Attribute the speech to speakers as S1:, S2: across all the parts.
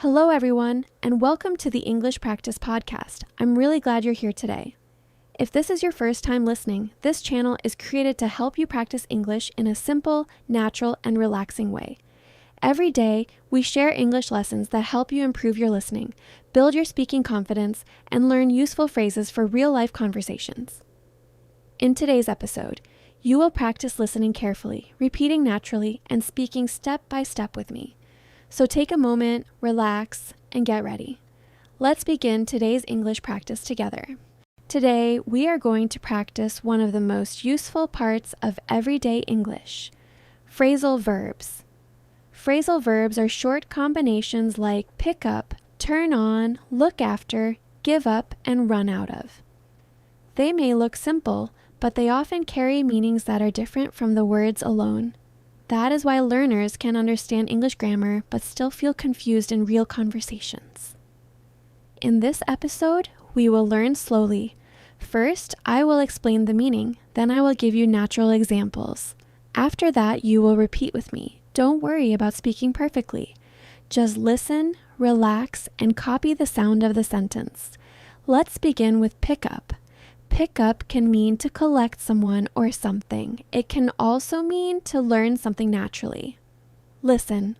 S1: Hello, everyone, and welcome to the English Practice Podcast. I'm really glad you're here today. If this is your first time listening, this channel is created to help you practice English in a simple, natural, and relaxing way. Every day, we share English lessons that help you improve your listening, build your speaking confidence, and learn useful phrases for real-life conversations. In today's episode, you will practice listening carefully, repeating naturally, and speaking step by step with me. So take a moment, relax, and get ready. Let's begin today's English practice together. Today, we are going to practice one of the most useful parts of everyday English, phrasal verbs. Phrasal verbs are short combinations like pick up, turn on, look after, give up, and run out of. They may look simple, but they often carry meanings that are different from the words alone. That is why learners can understand English grammar but still feel confused in real conversations. In this episode, we will learn slowly. First, I will explain the meaning, then I will give you natural examples. After that, you will repeat with me. Don't worry about speaking perfectly. Just listen, relax, and copy the sound of the sentence. Let's begin with pick up. Pick up can mean to collect someone or something. It can also mean to learn something naturally. Listen,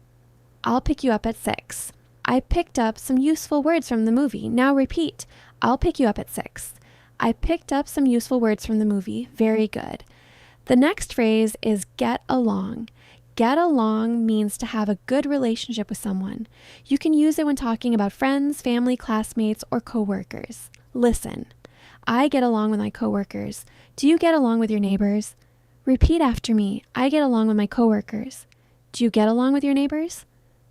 S1: I'll pick you up at 6. I picked up some useful words from the movie. Now repeat, I'll pick you up at 6. I picked up some useful words from the movie. Very good. The next phrase is get along. Get along means to have a good relationship with someone. You can use it when talking about friends, family, classmates, or coworkers. Listen. I get along with my coworkers. Do you get along with your neighbors? Repeat after me. I get along with my coworkers. Do you get along with your neighbors?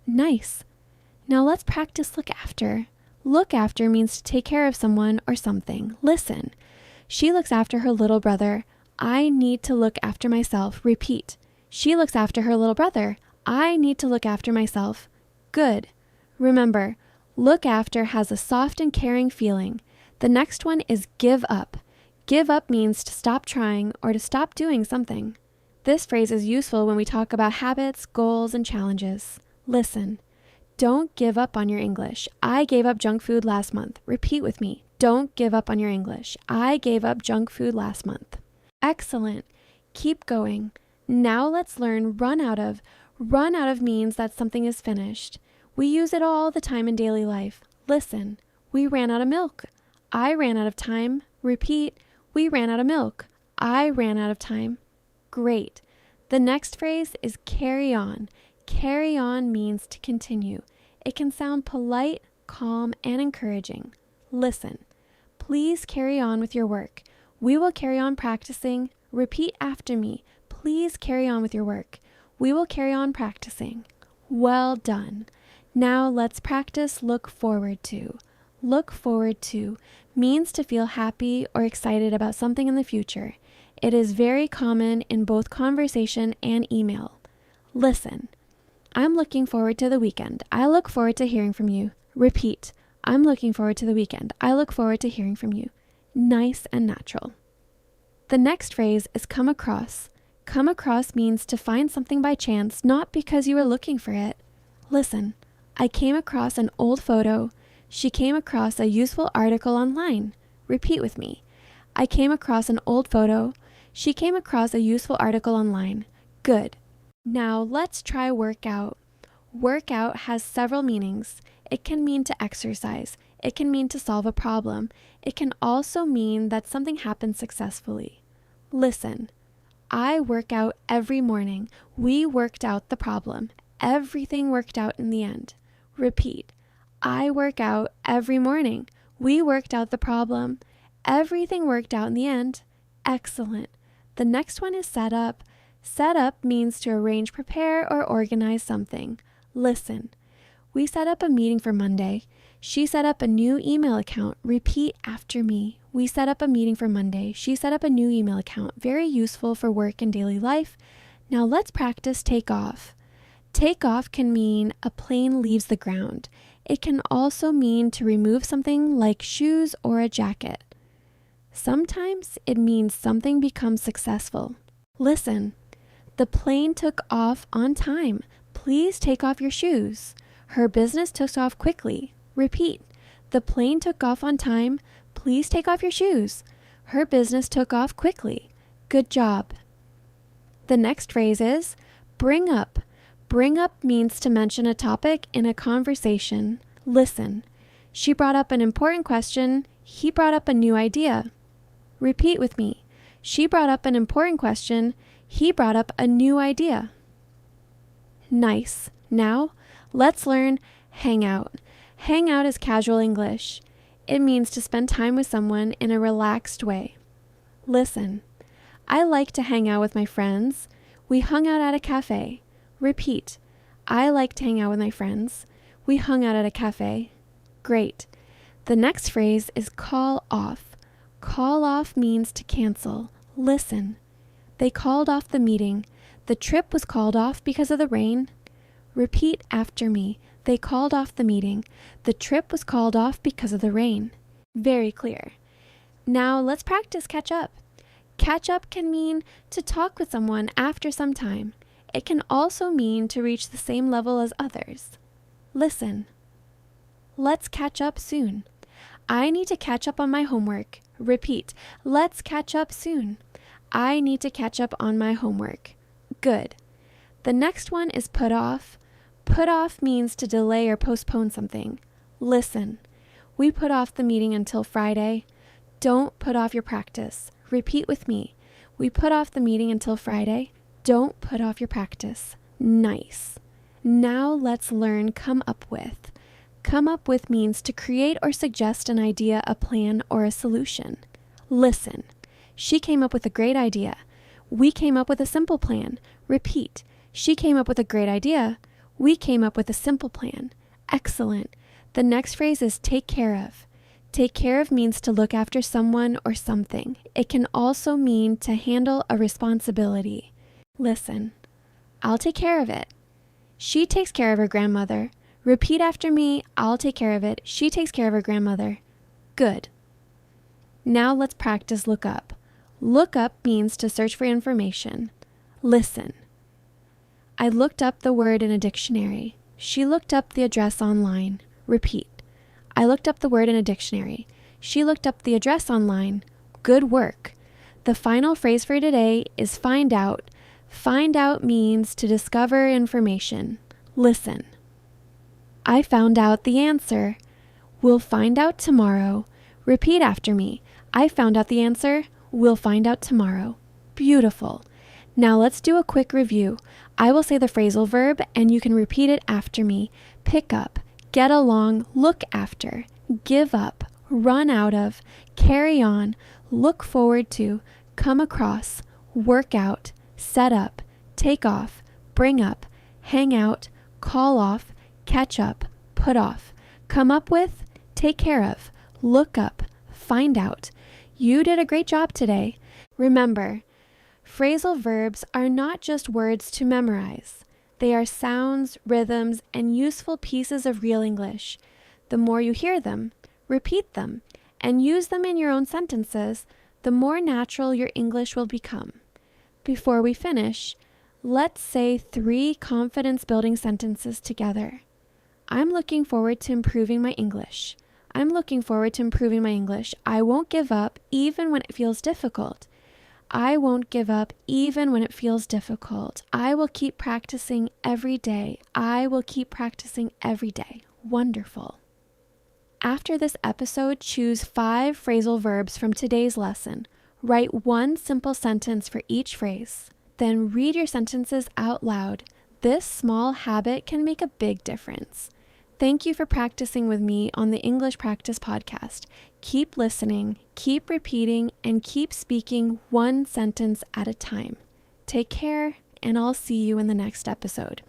S1: Nice. Now let's practice look after. Look after means to take care of someone or something. Listen. She looks after her little brother. I need to look after myself. Repeat. She looks after her little brother. I need to look after myself. Good. Remember, look after has a soft and caring feeling. The next one is give up. Give up means to stop trying or to stop doing something. This phrase is useful when we talk about habits, goals, and challenges. Listen. Don't give up on your English. I gave up junk food last month. Repeat with me. Don't give up on your English. I gave up junk food last month. Excellent. Keep going. Now let's learn run out of. Run out of means that something is finished. We use it all the time in daily life. Listen. We ran out of milk. I ran out of time. Repeat, we ran out of milk. I ran out of time. Great. The next phrase is carry on. Carry on means to continue. It can sound polite, calm, and encouraging. Listen. Please carry on with your work. We will carry on practicing. Repeat after me. Please carry on with your work. We will carry on practicing. Well done. Now let's practice look forward to. Look forward to means to feel happy or excited about something in the future. It is very common in both conversation and email. Listen. I'm looking forward to the weekend. I look forward to hearing from you. Repeat. I'm looking forward to the weekend. I look forward to hearing from you. Nice and natural. The next phrase is come across. Come across means to find something by chance, not because you were looking for it. Listen. I came across an old photo. She came across a useful article online. Repeat with me. I came across an old photo. She came across a useful article online. Good. Now let's try workout. Workout has several meanings. It can mean to exercise. It can mean to solve a problem. It can also mean that something happened successfully. Listen. I work out every morning. We worked out the problem. Everything worked out in the end. Repeat. I work out every morning. We worked out the problem. Everything worked out in the end. Excellent. The next one is set up. Set up means to arrange, prepare, or organize something. Listen. We set up a meeting for Monday. She set up a new email account. Repeat after me. We set up a meeting for Monday. She set up a new email account. Very useful for work and daily life. Now let's practice take off. Take off can mean a plane leaves the ground. It can also mean to remove something like shoes or a jacket. Sometimes it means something becomes successful. Listen. The plane took off on time. Please take off your shoes. Her business took off quickly. Repeat. The plane took off on time. Please take off your shoes. Her business took off quickly. Good job. The next phrase is bring up. Bring up means to mention a topic in a conversation. Listen. She brought up an important question. He brought up a new idea. Repeat with me. She brought up an important question. He brought up a new idea. Nice. Now, let's learn hang out. Hang out is casual English. It means to spend time with someone in a relaxed way. Listen. I like to hang out with my friends. We hung out at a cafe. Repeat. I like to hang out with my friends. We hung out at a cafe. Great. The next phrase is call off. Call off means to cancel. Listen. They called off the meeting. The trip was called off because of the rain. Repeat after me. They called off the meeting. The trip was called off because of the rain. Very clear. Now let's practice catch up. Catch up can mean to talk with someone after some time. It can also mean to reach the same level as others. Listen. Let's catch up soon. I need to catch up on my homework. Repeat. Let's catch up soon. I need to catch up on my homework. Good. The next one is put off. Put off means to delay or postpone something. Listen. We put off the meeting until Friday. Don't put off your practice. Repeat with me. We put off the meeting until Friday. Don't put off your practice. Nice. Now let's learn come up with. Come up with means to create or suggest an idea, a plan, or a solution. Listen. She came up with a great idea. We came up with a simple plan. Repeat. She came up with a great idea. We came up with a simple plan. Excellent. The next phrase is take care of. Take care of means to look after someone or something. It can also mean to handle a responsibility. Listen. I'll take care of it. She takes care of her grandmother. Repeat after me. I'll take care of it. She takes care of her grandmother. Good. Now let's practice look up. Look up means to search for information. Listen. I looked up the word in a dictionary. She looked up the address online. Repeat. I looked up the word in a dictionary. She looked up the address online. Good work. The final phrase for today is find out. Find out means to discover information. Listen. I found out the answer. We'll find out tomorrow. Repeat after me. I found out the answer. We'll find out tomorrow. Beautiful. Now let's do a quick review. I will say the phrasal verb and you can repeat it after me. Pick up, get along, look after, give up, run out of, carry on, look forward to, come across, work out, set up, take off, bring up, hang out, call off, catch up, put off, come up with, take care of, look up, find out. You did a great job today. Remember, phrasal verbs are not just words to memorize. They are sounds, rhythms, and useful pieces of real English. The more you hear them, repeat them, and use them in your own sentences, the more natural your English will become. Before we finish, let's say 3 confidence-building sentences together. I'm looking forward to improving my English. I'm looking forward to improving my English. I won't give up even when it feels difficult. I won't give up even when it feels difficult. I will keep practicing every day. I will keep practicing every day. Wonderful. After this episode, choose 5 phrasal verbs from today's lesson. Write 1 simple sentence for each phrase. Then read your sentences out loud. This small habit can make a big difference. Thank you for practicing with me on the English Practice Podcast. Keep listening, keep repeating, and keep speaking 1 sentence at a time. Take care, and I'll see you in the next episode.